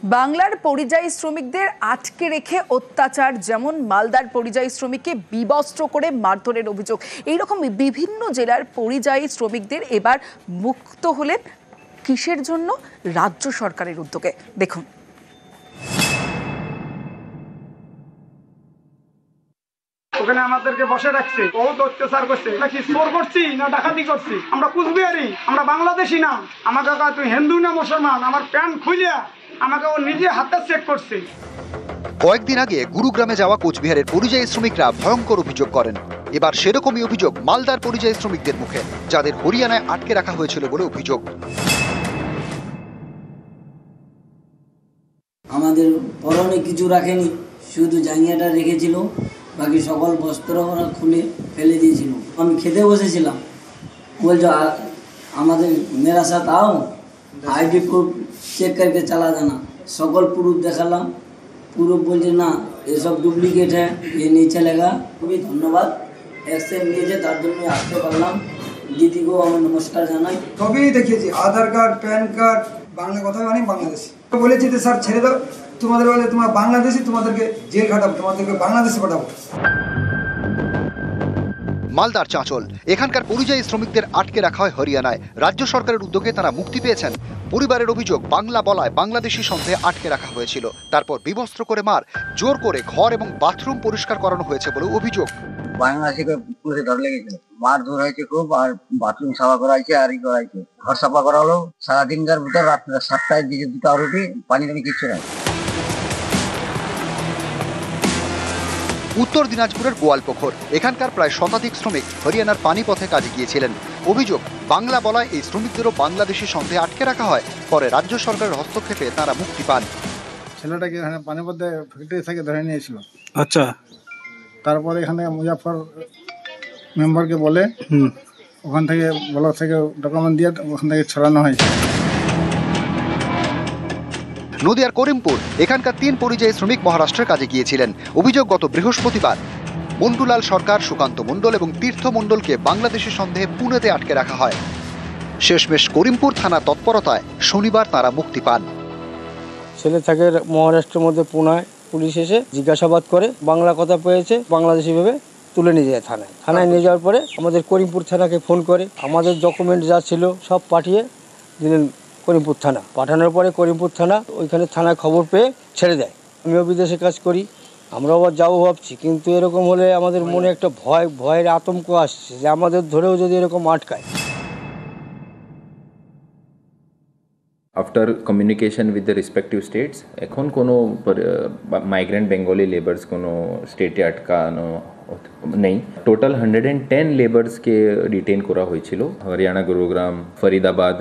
বাংলার পরিযায়ী শ্রমিকদের আটকে রেখে অত্যাচার, যেমন মালদার পরিযায়ী শ্রমিককে বিবস্ত্র করে মারধরের অভিযোগ। এইরকম বিভিন্ন জেলার পরিযায়ী শ্রমিকদের এবার মুক্ত হলেন কিসের জন্য? রাজ্য সরকারের উদ্যোগে। দেখুন। ওখানে আমাদেরকে বসে রাখছে, বহুত অত্যাচার করছে, নাকি চোর করছি না ডাকাতি করছি। আমরা কুচবিহারি, আমরা বাংলাদেশি না। আমাকে তুই হিন্দু না মুসলমান, আমার প্যান্ট খুলিয়া আমাকে ও নিজে হাতে চেক করছে। কয়েকদিন আগে গুরুগ্রামে যাওয়া কোচবিহারের পরিযায়ী শ্রমিকরা ভয়ঙ্কর অভিযোগ করেন। এবার সেরকমই অভিযোগ মালদার পরিযায়ী শ্রমিকদের মুখে, যাদের হরিয়ানায় আটকে রাখা হয়েছিল বলে অভিযোগ। আমাদের পরনে কিছু রাখেনি, শুধু জাঙ্গিয়াটা রেখেছিল, বাকি সকল বস্ত্র ওরা খুলে ফেলে দিয়েছিল। আমি খেতে বসেছিলাম, বলছো আমাদের মেরা সাথ আও, আইডি প্রুফ চেক করকে চালা জানা। সকল প্রুফ দেখালাম, প্রুফ বলছে না এসব ডুপ্লিকেট হ্যাঁ, এ নেই চলেগা। খুবই ধন্যবাদ, অ্যাকশন নিয়েছে, তার জন্য আসতে পারলাম। দিদিকেও আমার নমস্কার জানাই। সবই দেখিয়েছি, আধার কার্ড, প্যান কার্ড, বাংলা কথা মানে বাংলাদেশি। বলেছি যে স্যার ছেড়ে দাও, তোমাদের বলে তোমার বাংলাদেশি, তোমাদেরকে জেল খাটাবো, তোমাদেরকে বাংলাদেশে পাঠাবো। মালদার চাঁচল, এখানকার পরিযায়ী শ্রমিকদের আটকে রাখা হয় হরিয়ানায়। রাজ্য সরকারের উদ্যোগে তারা মুক্তি পেয়েছেন। পরিবারের অভিযোগ, বাংলা বলায় বাংলাদেশি সন্দেহে আটকে রাখা হয়েছিল, তারপর বিবস্ত্র করে মার, জোর করে ঘর এবং বাথরুম পরিষ্কার করানো হয়েছে বলে অভিযোগ। বাংলাদেশিকে পুলিশে ধরে লেগেছিল, মারধর হয়েছে খুব, আর বাথরুম সাফা করা হয়েছে, আর করা হয়েছে, ঘর সাফা করা হলো। সারাদিনকার ভিতর রাত্রে 7টায় দিকে 2টা রুটি, পানি টানি কিচ্ছু নাই। উত্তর দিনাজপুরের গোয়ালপুকুর, এখানকার প্রায় শতাধিক শ্রমিক হরিয়ানার পানিপথে কাজে গিয়েছিলেন। অভিযোগ, বাংলা বলায় এই শ্রমিকদেরও বাংলাদেশি সন্দেহে আটকে রাখা হয়। পরে রাজ্য সরকারের হস্তক্ষেপে তারা মুক্তি পান। ছেলেটাকে এখানে পানিপথে ফ্যাক্টরি থেকে ধরে নিয়েছিল। আচ্ছা, তারপরে এখানে মুজাফর মেম্বারকে বলে ওখান থেকে ব্লক থেকে ডকুমেন্ট দিয়ে ওখান থেকে ছড়ানো হয়েছে। নদিয়ার করিমপুর, এখানকার 3 পরিযায়ী শ্রমিক মহারাষ্ট্রের কাজে গিয়েছিলেন। অভিযোগ, গত বৃহস্পতিবার মন্টুলাল সরকার, সুকান্ত মণ্ডল এবং তীর্থ মণ্ডলকে বাংলাদেশি সন্দেহে পুনেতে আটকে রাখা হয়। শেষমেশ করিমপুর থানা তৎপরতায় শনিবার তারা মুক্তি পান। ছেলে থাকে মহারাষ্ট্রের মধ্যে পুনায়, পুলিশ এসে জিজ্ঞাসাবাদ করে, বাংলা কথা পেয়েছে, বাংলাদেশি ভেবে তুলে নিয়ে যায় থানায়। থানায় নিয়ে যাওয়ার পরে আমাদের করিমপুর থানাকে ফোন করে আমাদের ডকুমেন্ট যা ছিল সব পাঠিয়ে দিলেন করিমপুর থানা। পাঠানোর পরে করিমপুর থানা ওইখানে থানায় খবর পেয়ে ছেড়ে দেয়। আমিও বিদেশে কাজ করি, আমরা আবার যাবো ভাবছি, কিন্তু এরকম হলে আমাদের মনে একটা ভয়ের আতঙ্ক আসছে যে আমাদের ধরেও যদি এরকম আটকায়। After communication with the respective states, এখন কোনো মাইগ্রেন্ট বেঙ্গলি লেবার্স কোনো স্টেটে আটকানো নেই। টোটাল 110 লেবার্সকে ডিটেইন করা হয়েছিল। হরিয়ানা, গুরুগ্রাম, ফরিদাবাদ,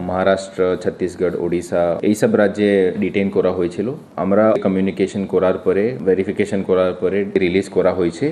মহারাষ্ট্র, ছত্তিশগড়, ওড়িশা এইসব রাজ্যে ডিটেইন করা হয়েছিল। আমরা কমিউনিকেশন করার পরে, ভেরিফিকেশন করার পরে রিলিজ করা হয়েছে।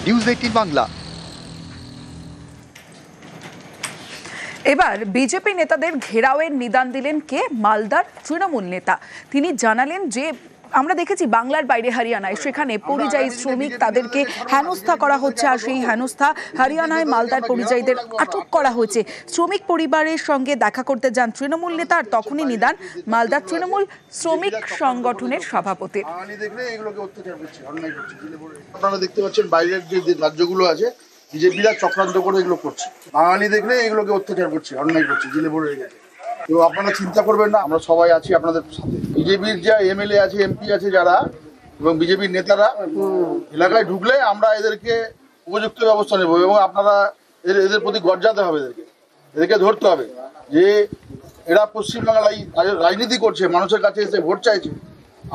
নিউজ 18 বাংলা। এবার বিজেপি নেতাদের ঘেরাওয়ের নিদান দিলেন কে? মালদার তৃণমূল নেতা। তিনি জানালেন যে আমরা দেখেছি বাংলার বাইরে হরিয়ানায় সেখানে পরিযায়ী শ্রমিক, তাদেরকে হেনস্থা করা হচ্ছে, আর সেই হেনস্থা হরিয়ানায় মালদার পরিযায়ীদের আটক করা হয়েছে। শ্রমিক পরিবারের সঙ্গে দেখা করতে যান তৃণমূল নেতা, আর তখনই নিদান মালদার তৃণমূল শ্রমিক সংগঠনের সভাপতির। আপনারা দেখতে পাচ্ছেন বাইরের যে রাজ্যগুলো আছে, বিজেপিরা চক্রান্ত করে এগুলো করছে। বাঙালি দেখলে এগুলোকে অত্যাচার করছে, অন্যায় করছে, জেলে ভরে রেখেছে। তো আপনারা চিন্তা করবেন না, আমরা সবাই আছি আপনাদের সাথে। বিজেপির যা এমএলএ আছে, এমপি আছে যারা, এবং বিজেপির নেতারা এলাকায় ঢুকলে আমরা এদেরকে উপযুক্ত ব্যবস্থা নেব, এবং আপনারা এদের প্রতি গর্জাতে হবে, এদেরকে ধরতে হবে যে এরা পশ্চিমবাংলায় রাজনীতি করছে, মানুষের কাছে এসে ভোট চাইছে,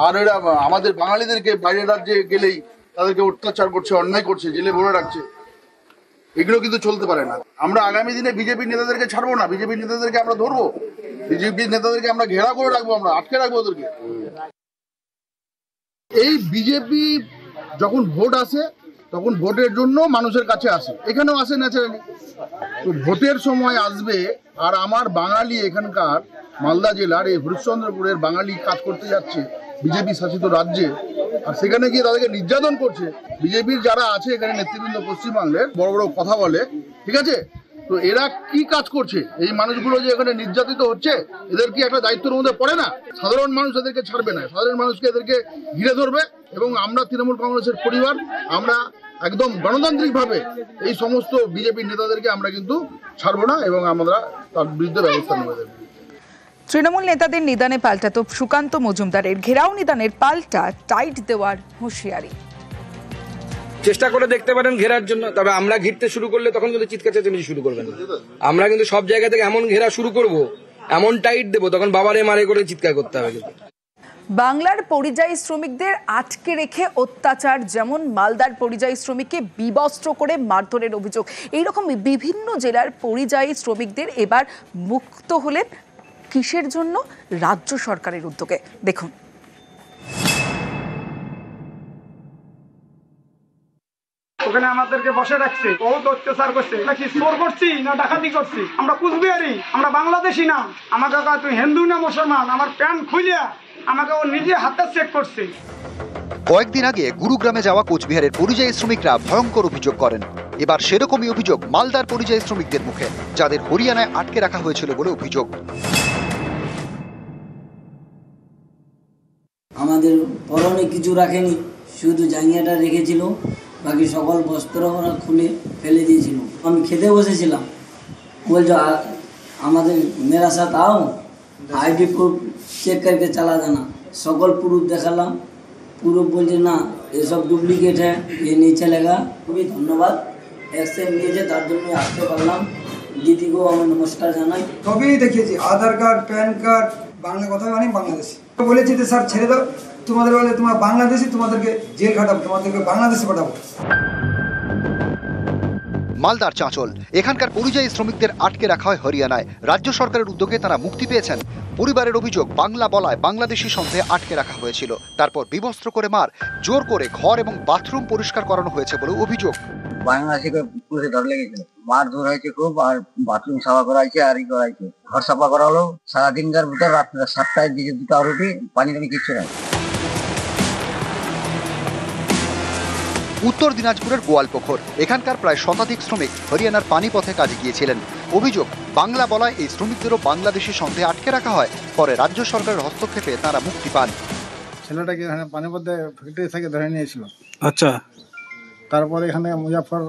আর এরা আমাদের বাঙালিদেরকে বাইরের রাজ্যে গেলেই তাদেরকে অত্যাচার করছে, অন্যায় করছে, জেলে ভরে রাখছে। এগুলো কিন্তু চলতে পারে না। আমরা আগামী দিনে বিজেপির নেতাদেরকে ছাড়বো না, বিজেপির নেতাদেরকে আমরা ধরবো, বিজেপির নেতাদেরকে আমরা ঘেরা করে রাখবো, আমরা আটকে রাখবো ওদেরকে। এই বিজেপি যখন ভোট আসে তখন ভোটের জন্য মানুষের কাছে আসে, এখানেও আসে ন্যাচারালি। তো ভোটের সময় আসবে, আর আমার বাঙালি এখানকার মালদা জেলার এই হরিশ্চন্দ্রপুরের বাঙালি কাজ করতে যাচ্ছে বিজেপি শাসিত রাজ্যে, আর সেখানে গিয়ে তাদেরকে নির্যাতন করছে। বিজেপির যারা আছে এখানে নেতৃবৃন্দ পশ্চিমবাংলের বড় বড় কথা বলে, ঠিক আছে, তো এরা কি কাজ করছে? এই মানুষগুলো যে এখানে নির্যাতিত হচ্ছে, এদের কি একটা দায়িত্বের মধ্যে পড়ে না? সাধারণ মানুষ এদেরকে ছাড়বে না, সাধারণ মানুষকে এদেরকে ঘিরে ধরবে। এবং আমরা তৃণমূল কংগ্রেসের পরিবার, আমরা একদম গণতান্ত্রিকভাবে এই সমস্ত বিজেপির নেতাদেরকে আমরা কিন্তু ছাড়বো না এবং আমরা তার বিরুদ্ধে ব্যবস্থা নেব। তৃণমূল নেতাদের নিদানে পাল্টা তো সুকান্ত মজুমদারের ঘেরাও নিদানের পাল্টা টাইট দেওয়ার হুঁশিয়ারি। চেষ্টা করে দেখতে পারেন ঘেরার জন্য, তবে আমরা ঘিরতে শুরু করলে তখন কিন্তু চিৎকার চেঁচামেচি শুরু করবেন। আমরা কিন্তু সব জায়গা থেকে এমন ঘেরা শুরু করব, এমন টাইট দেবো, তখন বাবারে মারে করে চিৎকার করতে হবে। কিন্তু বাংলার পরিযায়ী শ্রমিকদের আটকে রেখে অত্যাচার, যেমন মালদার পরিযায়ী শ্রমিককে বিবস্ত্র করে মারধরের অভিযোগ, এইরকম বিভিন্ন জেলার পরিযায়ী শ্রমিকদের এবার মুক্ত হলেন কিসের জন্য? রাজ্য সরকারের উদ্যোগে। দেখুন। ওখানে আমাদেরকে বসে রাখছে, বহুত অত্যাচার করছে। নাকি চোর করছি না ডাকাতি করছি? আমরা কুচবিহারি, আমরা বাংলাদেশি না। আমাকে তুই হিন্দু না মুসলমান, আমার প্যান্ট খুলিয়া আমাকে ও নিজে হাতে চেক করছে। কয়েকদিন আগে গুরুগ্রামে যাওয়া কোচবিহারের পরিযায়ী শ্রমিকরা ভয়ঙ্কর অভিযোগ করেন। এবার সেরকমই অভিযোগ মালদার পরিযায়ী শ্রমিকদের মুখে, যাদের হরিয়ানায় আটকে রাখা হয়েছিল বলে অভিযোগ। আমাদের পরনে কিছু রাখেনি, শুধু জাঙ্গিয়াটা রেখেছিল, বাকি সকল বস্ত্র ওরা খুলে ফেলে দিয়েছিল। আমি খেতে বসেছিলাম, বলছো আমাদের মেরা সাথ आओ, आईडी प्रूफ चेक करके चला जाना। সকল প্রুফ দেখালাম, প্রুফ বলছে না এসব ডুপ্লিকেট है, ये नहीं चलेगा। খুবই ধন্যবাদ, অ্যাকশন নিয়েছে, তার জন্য আসতে পারলাম। দিদিকেও আমি নমস্কার জানাই। সবই দেখিয়েছি, আধার কার্ড, প্যান কার্ড, বাংলা কথা মানে বাংলাদেশি। বলেছি যে স্যার ছেড়ে দাও, তোমাদের বলে তোমরা বাংলাদেশি, তোমাদেরকে জেল খাটাবো, তোমাদেরকে বাংলাদেশে পাঠাবো। মালদার চাঁচল, এখানকার পরিযায়ী শ্রমিকদের আটকে রাখা হয় হরিয়ানায়। রাজ্য সরকারের উদ্যোগে তারা মুক্তি পেয়েছেন। পরিবারের অভিযোগ, বাংলা বলায় বাংলাদেশি সন্দেহে আটকে রাখা হয়েছিল, তারপর বিবস্ত্র করে মার, জোর করে ঘর এবং বাথরুম পরিষ্কার করানো হয়েছে বলে অভিযোগ। বাংলাদেশিকে পুলিশে ধর লেগেছিল, মার ধর হয়েছে খুব, আর বাথরুম সাফা করা হয়েছে, আর করা হয়েছে, ঘর সাফা করা হলো। সারাদিনকার ভিতর রাত্রে 7টায় দিয়েছে 2টা রুটি, পানি টানি কিচ্ছু নাই। উত্তর দিনাজপুরের গোয়ালপুকুর, এখানকার প্রায় শতাধিক শ্রমিক হরিয়ানার পানিপথে কাজে গিয়েছিলেন। অভিযোগ, বাংলা বলায় এই শ্রমিকদেরও বাংলাদেশি সন্দেহে আটকে রাখা হয়। পরে রাজ্য সরকারের হস্তক্ষেপে তারা মুক্তি পান। ছেলেটাকে এখানে পানিপথে ফ্যাক্টরি থেকে ধরে নিয়েছিল। আচ্ছা, তারপরে এখানে মুজাফর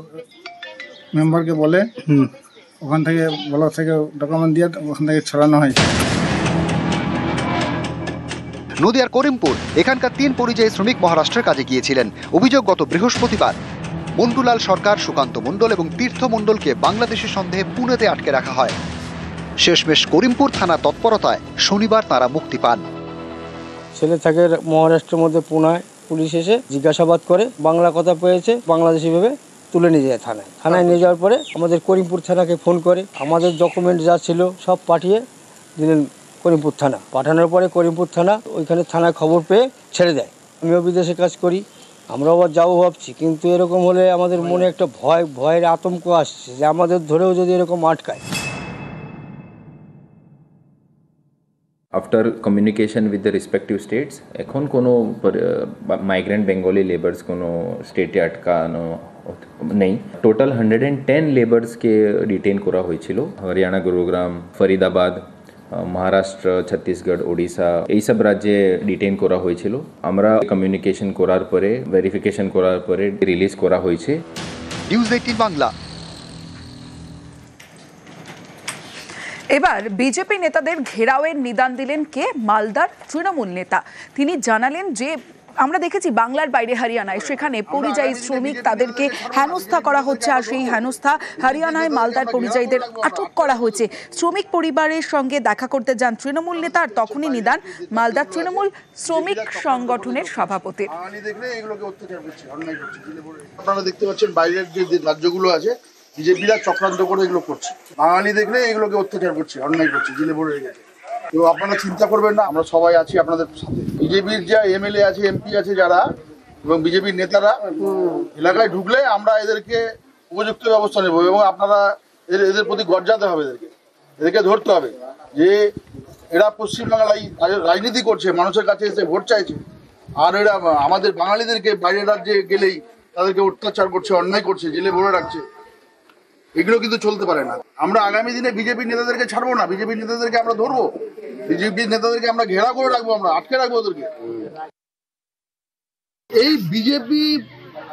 মেম্বারকে বলে ওখান থেকে ব্লক থেকে ডকুমেন্ট দিয়ে ওখান থেকে ছড়ানো হয়েছে। নদিয়ার করিমপুর, এখানকার 3 পরিযায়ী শ্রমিক মহারাষ্ট্রের কাজে গিয়েছিলেন। অভিযোগ, গত বৃহস্পতিবার মন্টুলাল সরকার, সুকান্ত মণ্ডল এবং তীর্থ মণ্ডলকে বাংলাদেশি সন্দেহে পুনেতে আটকে রাখা হয়। শেষমেশ করিমপুর থানা তৎপরতায় শনিবার তারা মুক্তি পান। ছেলে থাকে মহারাষ্ট্রের মধ্যে পুনায়, পুলিশ এসে জিজ্ঞাসাবাদ করে, বাংলা কথা পেয়েছে, বাংলাদেশি ভেবে তুলে নিয়ে যায় থানায়। থানায় নিয়ে যাওয়ার পরে আমাদের করিমপুর থানাকে ফোন করে আমাদের ডকুমেন্ট যা ছিল সব পাঠিয়ে দিলেন করিমপুর থানা। পাঠানোর পরে করিমপুর থানা ওইখানে থানায় খবর পেয়ে ছেড়ে দেয়। আমিও বিদেশে কাজ করি, আমরাও আবার যাবো ভাবছি, কিন্তু এরকম হলে আমাদের মনে একটা ভয়ের আতঙ্ক আসছে যে আমাদের ধরেও যদি এরকম আটকায়। After communication with the respective states, এখন কোনো মাইগ্রেন্ট বেঙ্গলি লেবার্স কোনো স্টেটে আটকানো নেই। টোটাল 110 লেবার্সকে ডিটেন করা হয়েছিল। হরিয়ানা, গুরুগ্রাম, ফরিদাবাদ, মহারাষ্ট্র, ছত্তিশগড়, ওড়িশা এইসব রাজ্যে ডিটেন করা হয়েছিল। আমরা কমিউনিকেশন করার পরে, ভেরিফিকেশন করার পরে রিলিজ করা হয়েছে। নিউজ 18 বাংলা। এবার বিজেপি নেতাদের ঘেরাওয়ের নিদান দিলেন কে? মালদার তৃণমূল নেতা। তিনি জানালেন যে আমরা দেখেছি বাংলার বাইরে হরিয়ানায় সেখানে পরিযায়ী শ্রমিক তাদেরকে হেনস্থা করা হচ্ছে, আর সেই হেনস্থা হরিয়ানায় মালদার পরিযায়ীদের আটক করা হয়েছে। শ্রমিক পরিবারের সঙ্গে দেখা করতে যান তৃণমূল নেতা, আর তখনই নিদান মালদার তৃণমূল শ্রমিক সংগঠনের সভাপতি। আপনারা দেখতে পাচ্ছেন বাইরের যে রাজ্যগুলো আছে, বিজেপিরা চক্রান্ত করে এগুলো করছে। বাঙালি দেখলে এগুলোকে অত্যাচার করছে, অন্যায় করছে, জেলে ভরে রেখেছে। তো আপনারা চিন্তা করবেন না, আমরা সবাই আছি আপনাদের সাথে। বিজেপির যা এমএলএ আছে, এমপি আছে যারা, এবং বিজেপির নেতারা এলাকায় ঢুকলে আমরা এদেরকে উপযুক্ত ব্যবস্থা নেব, এবং আপনারা এদের প্রতি গর্জাতে হবে, এদেরকে ধরতে হবে যে এরা পশ্চিমবাংলায় রাজনীতি করছে, মানুষের কাছে এসে ভোট চাইছে, আর এরা আমাদের বাঙালিদেরকে বাইরের রাজ্যে গেলেই তাদেরকে অত্যাচার করছে, অন্যায় করছে, জেলে ভরে রাখছে। এগুলো কিন্তু চলতে পারে না। আমরা আগামী দিনে বিজেপি নেতাদেরকে ছাড়বো না, বিজেপি নেতাদেরকে আমরা ধরবো, বিজেপি নেতাদেরকে আমরা ঘেরা করে রাখবো, আমরা আটকে রাখবো ওদেরকে। এই বিজেপি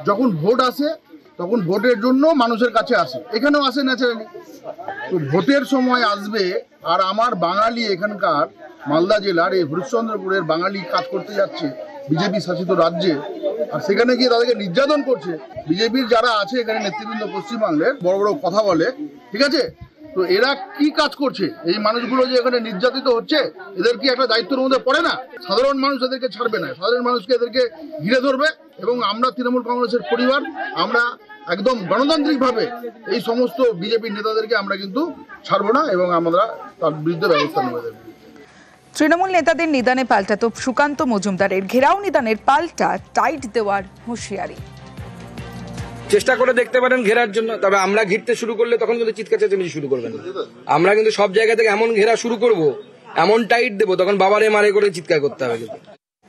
যখন ভোট আসে তখন ভোটের জন্য মানুষের কাছে আসে, এখানেও আসে ন্যাচারালি। তো ভোটের সময় আসবে আর আমার বাঙালি এখানকার মালদা জেলার এই হরিশ্চন্দ্রপুরের বাঙালি কাজ করতে যাচ্ছে বিজেপি শাসিত রাজ্যে, আর সেখানে গিয়ে তাদেরকে নির্যাতন করছে। বিজেপির যারা আছে এখানে নেতৃবৃন্দ পশ্চিমবাংলার বড় বড় কথা বলে, ঠিক আছে, তো এরা কি কাজ করছে? এই মানুষগুলো যে এখানে নির্যাতিত হচ্ছে, এদের কি একটা দায়িত্বের মধ্যে পড়ে না? সাধারণ মানুষ এদেরকে ছাড়বে না, সাধারণ মানুষকে এদেরকে ঘিরে ধরবে। এবং আমরা তৃণমূল কংগ্রেসের পরিবার, আমরা একদম গণতান্ত্রিকভাবে এই সমস্ত বিজেপি নেতাদেরকে আমরা কিন্তু ছাড়বো না এবং আমরা তার বিরুদ্ধে ব্যবস্থা নেব। তৃণমূল নেতাদের নিদানে পাল্টা তো সুকান্ত মজুমদারের ঘেরাও নিদানের পাল্টা টাইট দেওয়ার হুঁশিয়ারি। চেষ্টা করে দেখতে পারেন ঘেরার জন্য, তবে আমরা ঘিরতে শুরু করলে তখন কিন্তু চিৎকার চেঁচামেচি শুরু করবেন না। আমরা কিন্তু সব জায়গা থেকে এমন ঘেরা শুরু করব, এমন টাইট দেবো, তখন বাবারে মারে করে চিৎকার করতে হবে কিন্তু।